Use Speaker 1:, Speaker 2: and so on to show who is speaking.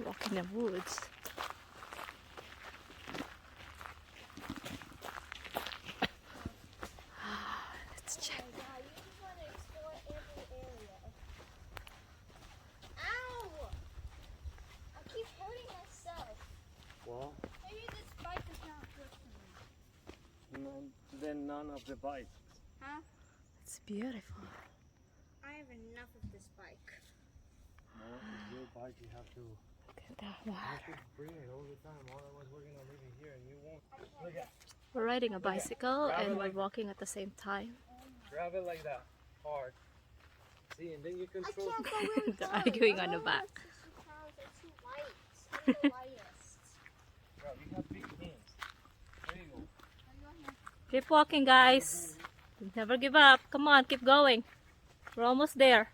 Speaker 1: Walk in the woods. Let's check.
Speaker 2: Oh my God, you just want to explore every area. Ow! I keep hurting myself.
Speaker 3: Well,
Speaker 2: Maybe this bike is not good for me.
Speaker 3: then none of the bike.
Speaker 2: Huh?
Speaker 1: It's beautiful.
Speaker 2: I have enough of this bike.
Speaker 3: No, it's your bike. You have to
Speaker 1: Look at that water.
Speaker 3: bring it all the time. Otherwise, we're gonna leave it here and you won't. Look at,
Speaker 1: We're riding a bicycle
Speaker 3: Grab it
Speaker 1: and we're
Speaker 3: like this.
Speaker 1: walking at the same time.
Speaker 3: grab it like that, hard. See, and then you
Speaker 2: I
Speaker 3: control.
Speaker 2: can't go really
Speaker 1: They're
Speaker 2: hard.
Speaker 1: arguing on the
Speaker 2: Oh,
Speaker 1: back.
Speaker 2: these pounds are too light. I'm the lightest.
Speaker 3: Bro, you have big hands. There you go.
Speaker 1: Keep walking, guys. Never give up. Come on, keep going. We're almost there.